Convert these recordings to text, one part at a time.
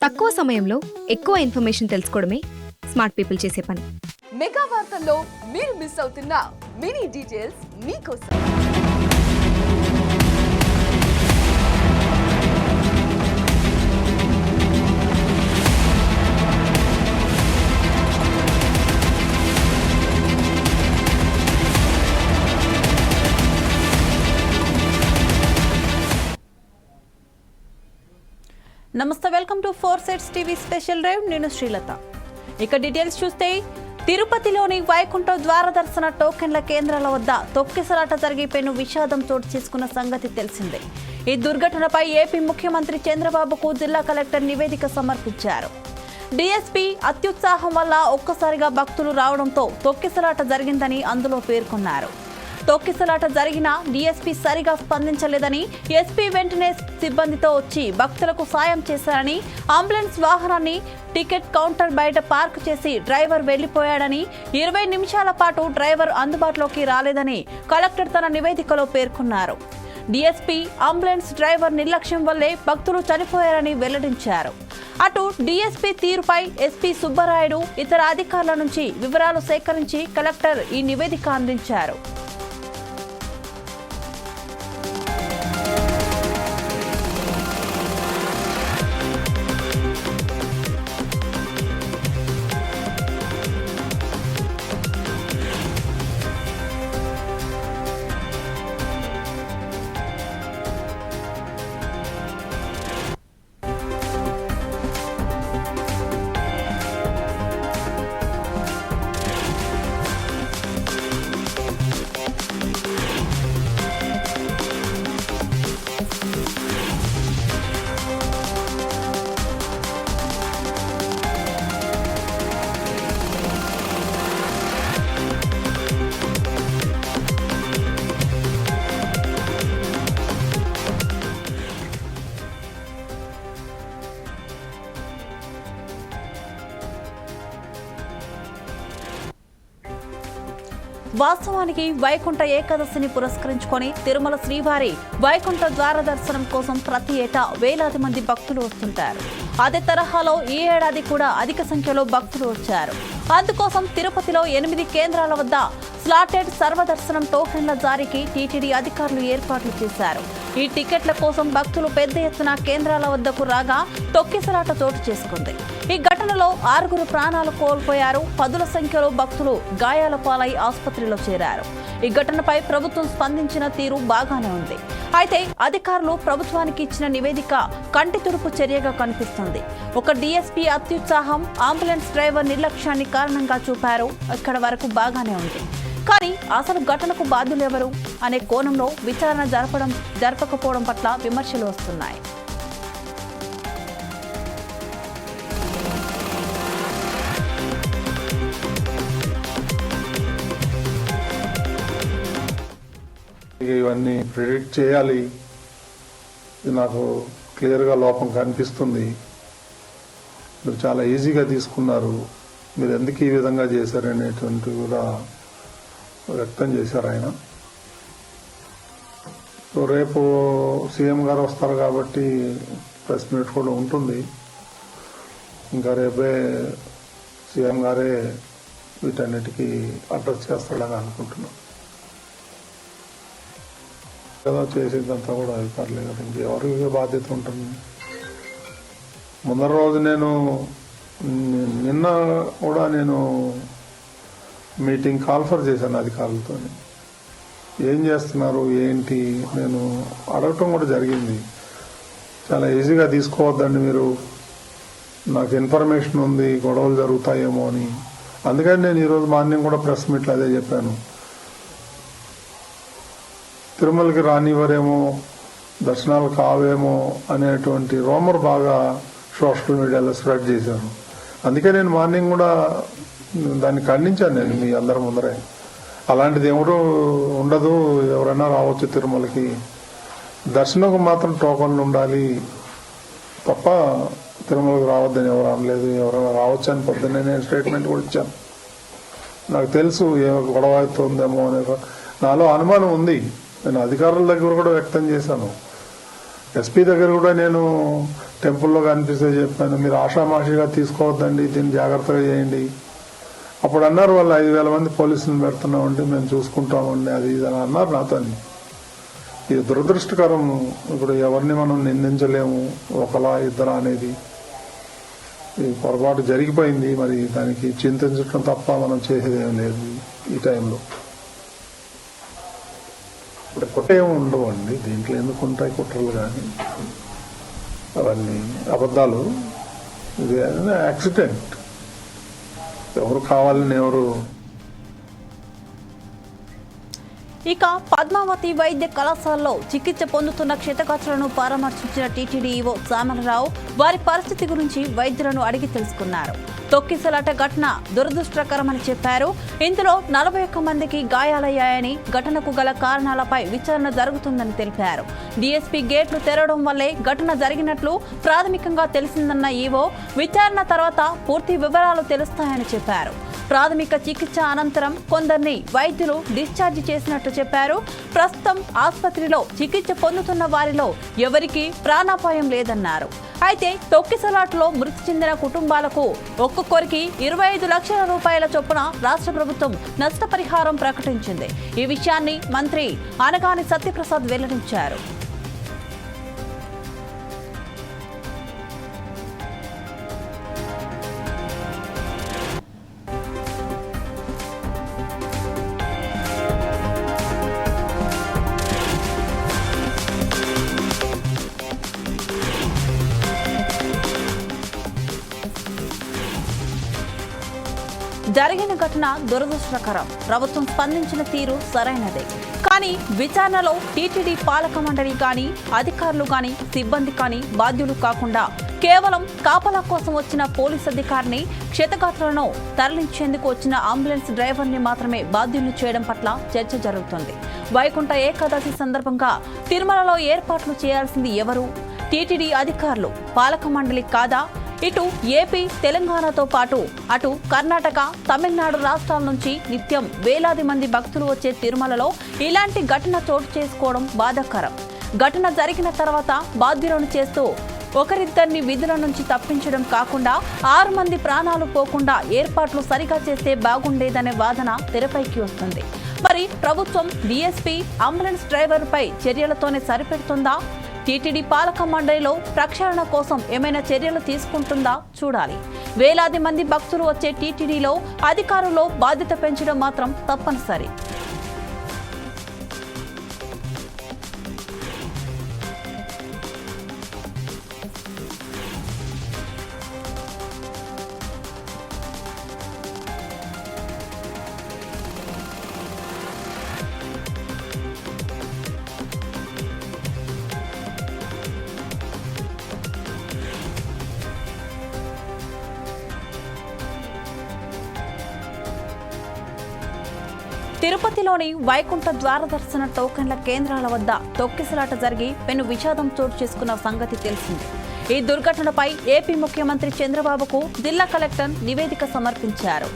తక్కువ సమయంలో ఎక్కువ ఇన్ఫర్మేషన్ తెలుసుకోవడమే స్మార్ట్ పీపుల్ చేసే పని. మెగా వార్తల్లో మీరు మిస్ అవుతున్న మినీ డీటెయిల్స్ మీకోసం. నమస్తే, welcome to 4 Sides TV special drive. నేను శ్రీలత. ఇక డీటెయిల్స్ చూస్తే, తిరుపతిలోని వైకుంఠ ద్వార దర్శన టోకెన్ల కేంద్రాల వద్ద తొక్కిసలాట జరిగిపోయిన విషాదం చోటు చేసుకున్న సంగతి తెలిసిందే. ఈ దుర్ఘటనపై ఏపీ ముఖ్యమంత్రి చంద్రబాబుకు జిల్లా కలెక్టర్ నివేదిక సమర్పించారు. డీఎస్పీ అత్యుత్సాహం వల్ల ఒక్కసారిగా భక్తులు రావడంతో తొక్కిసలాట జరిగిందని అందులో పేర్కొన్నారు. తొక్కిసలాట జరిగిన డీఎస్పీ సరిగా స్పందించలేదని, ఎస్పీ వెంటనే సిబ్బందితో వచ్చి భక్తులకు సాయం చేశారని, అంబులెన్స్ వాహనాన్ని టికెట్ కౌంటర్ బయట పార్క్ చేసి డ్రైవర్ వెళ్లిపోయాడని, 20 నిమిషాల పాటు డ్రైవర్ అందుబాటులోకి రాలేదని కలెక్టర్ తన నివేదికలో పేర్కొన్నారు. డీఎస్పీ అంబులెన్స్ డ్రైవర్ నిర్లక్ష్యం వల్లే భక్తులు చనిపోయారని వెల్లడించారు. అటు డీఎస్పీ తీరుపై ఎస్పీ సుబ్బరాయుడు ఇతర అధికారుల నుంచి వివరాలు సేకరించి కలెక్టర్ ఈ నివేదిక అందించారు. వాస్తవానికి వైకుంఠ ఏకాదశిని పురస్కరించుకొని తిరుమల శ్రీవారి వైకుంఠ ద్వార దర్శనం కోసం ప్రతి ఏటా వేలాది మంది భక్తులు వస్తుంటారు. అదే తరహాలో ఈ ఏడాది కూడా అధిక సంఖ్యలో భక్తులు వచ్చారు. అందుకోసం తిరుపతిలో 8 కేంద్రాల వద్ద స్లాటెడ్ సర్వదర్శనం టోకెన్ల జారీకి టీటీడీ అధికారులు ఏర్పాట్లు చేశారు. ఈ టికెట్ల కోసం భక్తులు పెద్ద ఎత్తున కేంద్రాల వద్దకు రాగా తొక్కిసలాట చోటు చేసుకుంది. ఈ ఘటనలో 6 ప్రాణాలు కోల్పోయారు. 10ల సంఖ్యలో భక్తులు గాయాల పాలై ఆసుపత్రిలో చేరారు. ఈ ఘటనపై ప్రభుత్వం స్పందించిన తీరు బాగానే ఉంది. అయితే అధికారులు ప్రభుత్వానికి ఇచ్చిన నివేదిక కంటి తుడుపు చర్యగా కనిపిస్తుంది. ఒక డీఎస్పీ అత్యుత్సాహం, అంబులెన్స్ డ్రైవర్ నిర్లక్ష్యాన్ని కారణంగా చూపారు. ఇక్కడ వరకు బాగానే ఉంది. కానీ అసలు ఘటనకు బాధ్యులెవరు అనే కోణంలో విచారణ జరపకపోవడం పట్ల విమర్శలు వస్తున్నాయి. ఇవన్నీ ప్రిడిక్ట్ చేయాలి, ఇది నాకు క్లియర్గా లోపం కనిపిస్తుంది. మీరు చాలా ఈజీగా తీసుకున్నారు, మీరు ఎందుకు ఈ విధంగా చేశారనేటువంటి కూడా వ్యక్తం చేశారు ఆయన. సో రేపు సీఎం గారు వస్తారు కాబట్టి ప్రెస్ మీట్ కూడా ఉంటుంది. ఇంకా రేపే సీఎం గారే వీటన్నిటికీ అడ్రస్ చేస్తాడని అనుకుంటున్నాను. కదా చేసేదంతా కూడా అధికారులే కదా, ఇంకెవరికి బాధ్యత ఉంటుంది. ముందర రోజు నిన్న కూడా నేను మీటింగ్ కాల్ఫర్ చేశాను అధికారులతో. ఏం చేస్తున్నారు ఏంటి నేను అడగటం కూడా జరిగింది. చాలా ఈజీగా తీసుకోవద్దండి మీరు, నాకు ఇన్ఫర్మేషన్ ఉంది గొడవలు జరుగుతాయేమో అని. అందుకని నేను ఈరోజు మార్నింగ్ కూడా ప్రెస్ మీట్లో అదే చెప్పాను. తిరుమలకి రానివ్వరేమో, దర్శనాలు కావేమో అనేటువంటి రూమర్ బాగా సోషల్ మీడియాలో స్ప్రెడ్ చేశాను. అందుకే నేను మార్నింగ్ కూడా దాన్ని ఖండించాను. నేను మీ అందరి ముందరే అలాంటిది ఎవరు ఉండదు, ఎవరైనా రావచ్చు తిరుమలకి, దర్శనంకు మాత్రం టోకన్లు ఉండాలి తప్ప తిరుమలకి రావద్దని ఎవరు అనలేదు. ఎవరైనా రావచ్చు అని పొద్దున్నే నేను స్టేట్మెంట్ కూడా ఇచ్చాను. నాకు తెలుసు ఏ గొడవ అవుతుందేమో అనే నాలో అనుమానం ఉంది. నేను అధికారుల దగ్గర కూడా వ్యక్తం చేశాను. ఎస్పీ దగ్గర కూడా నేను టెంపుల్లో కనిపిస్తే చెప్పాను, మీరు ఆషామాషిగా తీసుకోవద్దండి, దీన్ని జాగ్రత్తగా చేయండి. అప్పుడు అన్నారు వాళ్ళు 5,000 మంది పోలీసులను పెడుతున్నామండి, మేము చూసుకుంటామండి, అది ఇది అని అన్నారు నాతో. ఇది దురదృష్టకరం. ఇప్పుడు ఎవరిని మనం నిందించలేము, ఒకలా ఇద్దరా అనేది. ఈ పొరపాటు జరిగిపోయింది, మరి దానికి చింతించడం తప్ప మనం చేసేది ఏం లేదు ఈ టైంలో. ఇప్పుడు కుట్రేమి ఉండవు అండి దీంట్లో, ఎందుకు ఉంటాయి కుట్రలు కానీ అవన్నీ అబద్ధాలు. ఇది యాక్సిడెంట్, ఎవరు కావాలని ఎవరు. ఇక పద్మావతి వైద్య కళాశాలలో చికిత్స పొందుతున్న క్షతగాత్రులను పరామర్శించిన టీటీడీ ఈవో శ్యామలరావు వారి పరిస్థితి గురించి వైద్యులను అడిగి తెలుసుకున్నారు. తొక్కిసలాట ఘటన దురదృష్టకరమని చెప్పారు. ఇందులో 41 మందికి గాయాలయ్యాయని, ఘటనకు గల కారణాలపై విచారణ జరుగుతుందని తెలిపారు. డీఎస్పీ గేట్లు తెరవడం వల్లే ఘటన జరిగినట్లు ప్రాథమికంగా తెలిసిందన్న ఈవో విచారణ తర్వాత పూర్తి వివరాలు తెలుస్తాయని చెప్పారు. ప్రాథమిక చికిత్స అనంతరం కొందరిని వైద్యులు డిశ్చార్జి చేసినట్టు చెప్పారు. ప్రస్తుతం ఆసుపత్రిలో చికిత్స పొందుతున్న వారిలో ఎవరికీ ప్రాణాపాయం లేదన్నారు. అయితే తొక్కిసలాట్లో మృతి చెందిన కుటుంబాలకు ఒక్కొక్కరికి 25 లక్షల రూపాయల చొప్పున రాష్ట్ర ప్రభుత్వం నష్టపరిహారం ప్రకటించింది. ఈ విషయాన్ని మంత్రి అనగాని సత్యప్రసాద్ వెల్లడించారు. జరిగిన ఘటన దురదృష్టకరం. ప్రభుత్వం స్పందించిన తీరు సరైనదే. కానీ విచారణలో టీటీడీ పాలక మండలి కానీ, అధికారులు కానీ, సిబ్బంది కానీ బాధ్యులు కాకుండా కేవలం కాపలా కోసం వచ్చిన పోలీస్ అధికారిని, క్షతగాత్రులను తరలించేందుకు వచ్చిన అంబులెన్స్ డ్రైవర్ని మాత్రమే బాధ్యులను చేయడం పట్ల చర్చ జరుగుతుంది. వైకుంఠ ఏకాదశి సందర్భంగా తిరుమలలో ఏర్పాట్లు చేయాల్సింది ఎవరు? టీటీడీ అధికారులు, పాలక మండలి కాదా? ఇటు ఏపీ, తెలంగాణతో పాటు అటు కర్ణాటక, తమిళనాడు రాష్ట్రాల నుంచి నిత్యం వేలాది మంది భక్తులు వచ్చే తిరుమలలో ఇలాంటి ఘటన చోటు చేసుకోవడం బాధాకరం. ఘటన జరిగిన తర్వాత బాధ్యులను చేస్తూ ఒకరిద్దరిని విధుల నుంచి తప్పించడం కాకుండా 6 మంది ప్రాణాలు పోకుండా ఏర్పాట్లు సరిగా చేస్తే బాగుండేదనే వాదన తెరపైకి వస్తుంది. మరి ప్రభుత్వం డీఎస్పీ, అంబులెన్స్ డ్రైవర్పై చర్యలతోనే సరిపెడుతుందా? టీటీడీ పాలక మండలిలో ప్రక్షాళన కోసం ఏమైనా చర్యలు తీసుకుంటుందా చూడాలి. వేలాది మంది భక్తులు వచ్చే టీటీడీలో అధికారుల్లో బాధ్యత పెంచడం మాత్రం తప్పనిసరి. తిరుపతిలోని వైకుంఠ ద్వార దర్శన టోకెన్ల కేంద్రాల వద్ద తొక్కిసలాట జరిగి పెను విషాదం చోటు చేసుకున్న సంగతి తెలిసిందే. ఈ దుర్ఘటనపై ఏపీ ముఖ్యమంత్రి చంద్రబాబుకు జిల్లా కలెక్టర్ నివేదిక సమర్పించారు.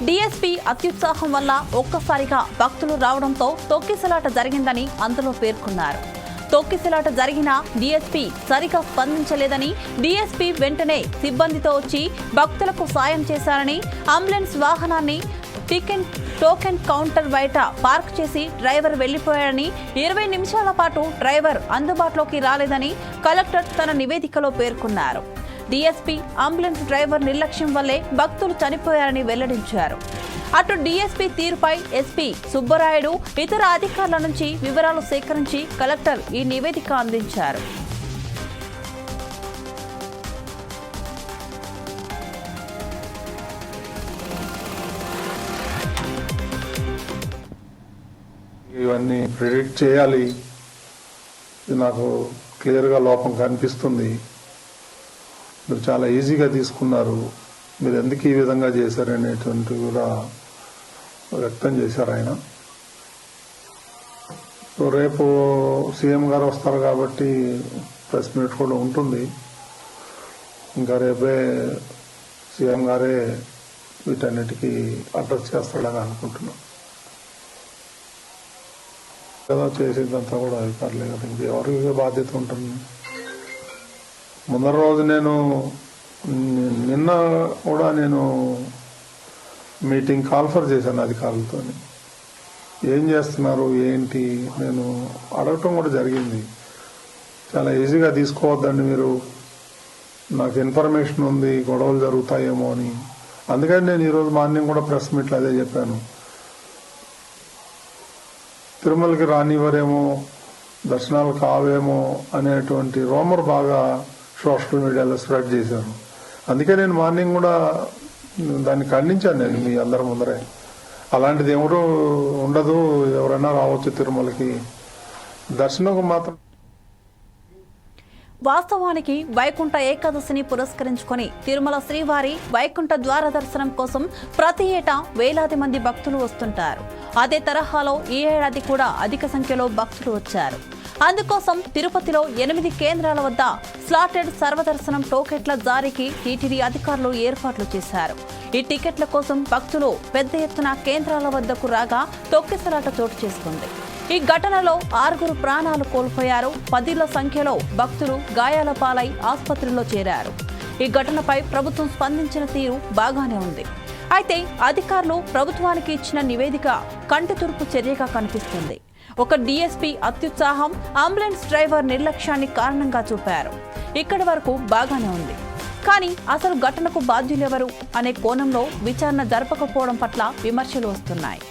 డీఎస్పీ అత్యుత్సాహం వల్ల ఒక్కసారిగా భక్తులు రావడంతో తొక్కిసలాట జరిగిందని అందులో పేర్కొన్నారు. తొక్కిసలాట జరిగిన డీఎస్పీ సరిగా స్పందించలేదని, డీఎస్పీ వెంటనే సిబ్బందితో వచ్చి భక్తులకు సాయం చేశారని, అంబులెన్స్ వాహనాన్ని టోకెన్ కౌంటర్ బయట పార్క్ చేసి డ్రైవర్ వెళ్లిపోయాడని, 20 నిమిషాల పాటు డ్రైవర్ అందుబాటులోకి రాలేదని కలెక్టర్ తన నివేదికలో పేర్కొన్నారు. డీఎస్పీ, అంబులెన్స్ డ్రైవర్ నిర్లక్ష్యం వల్లే భక్తులు చనిపోయారని వెల్లడించారు. అటు డీఎస్పీ తీరుపై ఎస్పీ సుబ్బరాయుడు, ఇతర అధికారుల నుంచి వివరాలు సేకరించి కలెక్టర్ ఈ నివేదిక అందించారు. ఇవన్నీ ప్రిడిక్ట్ చేయాలి, ఇది నాకు క్లియర్గా లోపం కనిపిస్తుంది. మీరు చాలా ఈజీగా తీసుకున్నారు, మీరు ఎందుకు ఈ విధంగా చేశారనేటువంటి కూడా వ్యక్తం చేశారు ఆయన. సో రేపు సీఎం గారు వస్తారు కాబట్టి ప్రెస్ మీట్ కూడా ఉంటుంది. ఇంకా రేపే సీఎం గారే వీటన్నిటికీ అడ్రస్ చేస్తాడని అనుకుంటున్నాం. కదా చేసేదంతా కూడా అధికారులే కదా, ఇంకెవరికి బాధ్యత ఉంటుంది. ముందర రోజు నిన్న కూడా నేను మీటింగ్ కాన్ఫర్ చేశాను అధికారులతో. ఏం చేస్తున్నారు ఏంటి నేను అడగటం కూడా జరిగింది. చాలా ఈజీగా తీసుకోవద్దండి మీరు, నాకు ఇన్ఫర్మేషన్ ఉంది గొడవలు జరుగుతాయేమో అని. అందుకని నేను ఈరోజు మార్నింగ్ కూడా ప్రెస్ మీట్లో అదే చెప్పాను. తిరుమలకి రానివ్వరేమో, దర్శనాలు కావేమో అనేటువంటి రూమర్ బాగా సోషల్ మీడియాలో స్ప్రెడ్ చేశారు. అందుకే నేను మార్నింగ్ కూడా దాన్ని ఖండించాను నేను మీ అందరి ముందరే. అలాంటిది ఎవరు ఉండదు, ఎవరైనా రావచ్చు తిరుమలకి, దర్శనం మాత్రం. వాస్తవానికి వైకుంఠ ఏకాదశిని పురస్కరించుకొని తిరుమల శ్రీవారి వైకుంఠ ద్వార దర్శనం కోసం ప్రతి ఏటా వేలాది మంది భక్తులు వస్తుంటారు. అదే తరహాలో ఈ ఏడాది కూడా అధిక సంఖ్యలో భక్తులు వచ్చారు. అందుకోసం తిరుపతిలో 8 కేంద్రాల వద్ద స్లాటెడ్ సర్వదర్శనం టోకెట్ల జారీకి టీటీడీ అధికారులు ఏర్పాట్లు చేశారు. ఈ టికెట్ల కోసం భక్తులు పెద్ద ఎత్తున కేంద్రాల వద్దకు రాగా తొక్కిసలాట చోటు చేసుకుంది. ఈ ఘటనలో 6 ప్రాణాలు కోల్పోయారు. 10ల సంఖ్యలో భక్తులు గాయాల పాలై ఆసుపత్రిలో చేరారు. ఈ ఘటనపై ప్రభుత్వం స్పందించిన తీరు బాగానే ఉంది. అయితే అధికారులు ప్రభుత్వానికి ఇచ్చిన నివేదిక కంటితుడుపు చర్యగా కనిపిస్తుంది. ఒక డీఎస్పీ అత్యుత్సాహం, అంబులెన్స్ డ్రైవర్ నిర్లక్ష్యాన్ని కారణంగా చూపారు. ఇక్కడి వరకు బాగానే ఉంది. కానీ అసలు ఘటనకు బాధ్యులెవరు అనే కోణంలో విచారణ జరపకపోవడం పట్ల విమర్శలు వస్తున్నాయి.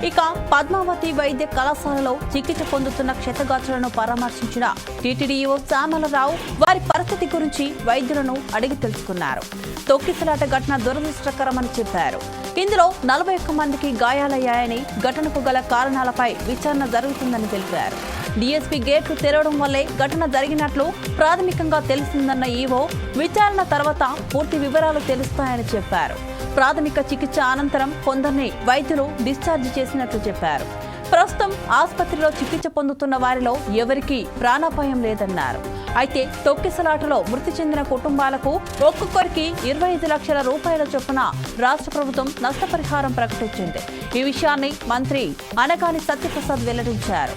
ఇక పద్మావతి వైద్య కళాశాలలో చికిత్స పొందుతున్న క్షతగాత్రులను పరామర్శించిన టీటీడీఓ శ్యామలరావు వారి పరిస్థితి గురించి వైద్యులను అడిగి తెలుసుకున్నారు. తొక్కిసలాట ఘటన దురదృష్టకరమని చెప్పారు. ఇందులో 41 మందికి గాయాలయ్యాయని, ఘటనకు గల కారణాలపై విచారణ జరుగుతుందని తెలిపారు. డీఎస్పీ గేట్లు తెరవడం వల్లే ఘటన జరిగినట్లు ప్రాథమికంగా తెలిసిందన్న ఈవో, విచారణ తర్వాత పూర్తి వివరాలు తెలుస్తాయని చెప్పారు. ప్రాథమిక చికిత్స అనంతరం కొందరిని వైద్యులు డిశ్చార్జ్ చేసినట్లు చెప్పారు. ప్రస్తుతం ఆసుపత్రిలో చికిత్స పొందుతున్న వారిలో ఎవరికీ ప్రాణాపాయం లేదన్నారు. అయితే తొక్కిసలాటలో మృతి చెందిన కుటుంబాలకు ఒక్కొక్కరికి 25 లక్షల రూపాయల చొప్పున రాష్ట్ర ప్రభుత్వం నష్టపరిహారం ప్రకటించింది. ఈ విషయాన్ని మంత్రి అనగాని సత్యప్రసాద్ వెల్లడించారు.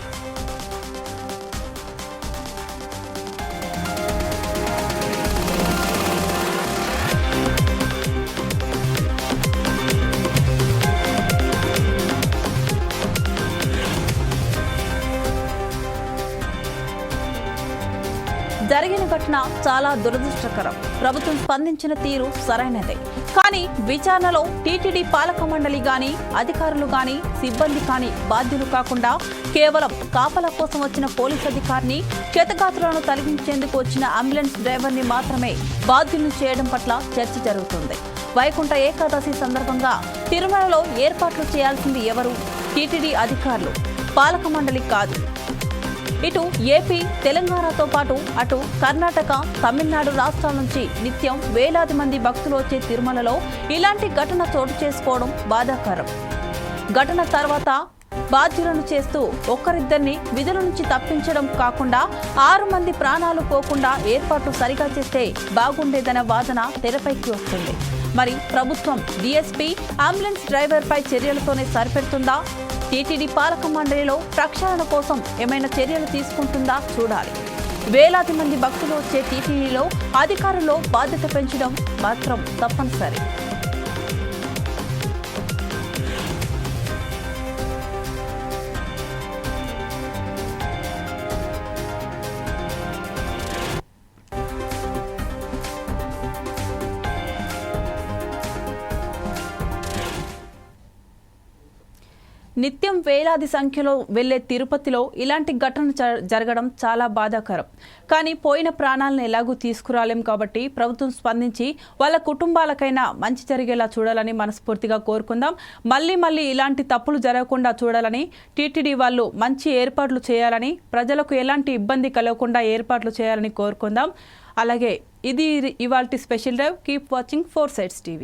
జరిగిన ఘటన చాలా దురదృష్టకరం. ప్రభుత్వం స్పందించిన తీరు సరైనదే. కానీ విచారణలో టీటీడీ పాలక మండలి గాని, అధికారులు గాని, సిబ్బంది కానీ బాధ్యులు కాకుండా కేవలం కాపలా కోసం వచ్చిన పోలీస్ అధికారిని, క్షతగాత్రులను తొలగించేందుకు వచ్చిన అంబులెన్స్ డ్రైవర్ని మాత్రమే బాధ్యులను చేయడం పట్ల చర్చ జరుగుతుంది. వైకుంఠ ఏకాదశి సందర్భంగా తిరుమలలో ఏర్పాట్లు చేయాల్సింది ఎవరు? టీటీడీ అధికారులు, పాలక మండలి కాదు. ఇటు ఏపీ, తెలంగాణతో పాటు అటు కర్ణాటక, తమిళనాడు రాష్ట్రాల నుంచి నిత్యం వేలాది మంది భక్తులు వచ్చే తిరుమలలో ఇలాంటి ఘటన చోటు చేసుకోవడం బాధాకరం. ఘటన తర్వాత బాధ్యులను చేస్తూ ఒక్కరిద్దరిని విధుల నుంచి తప్పించడం కాకుండా 6 మంది ప్రాణాలు పోకుండా ఏర్పాట్లు సరిగా చేస్తే బాగుండేదన్న వాదన తెరపైకి వస్తుంది. మరి ప్రభుత్వం డీఎస్పీ, అంబులెన్స్ డ్రైవర్పై చర్యలతోనే సరిపెడుతుందా? టీటీడీ పాలక మండలిలో ప్రక్షాళన కోసం ఏమైనా చర్యలు తీసుకుంటుందా చూడాలి. వేలాది మంది భక్తులు వచ్చే టీటీడీలో అధికారుల్లో బాధ్యత పెంచడం మాత్రం తప్పనిసరి. నిత్యం వేలాది సంఖ్యలో వెళ్లే తిరుపతిలో ఇలాంటి ఘటన జరగడం చాలా బాధాకరం. కానీ పోయిన ప్రాణాలను ఎలాగూ తీసుకురాలేం కాబట్టి ప్రభుత్వం స్పందించి వాళ్ళ కుటుంబాలకైనా మంచి జరిగేలా చూడాలని మనస్ఫూర్తిగా కోరుకుందాం. మళ్ళీ ఇలాంటి తప్పులు జరగకుండా చూడాలని, టీటీడీ వాళ్ళు మంచి ఏర్పాట్లు చేయాలని, ప్రజలకు ఎలాంటి ఇబ్బంది కలగకుండా ఏర్పాట్లు చేయాలని కోరుకుందాం. అలాగే ఇది ఇవాల్టి special drive. Keep watching 4 Sides TV.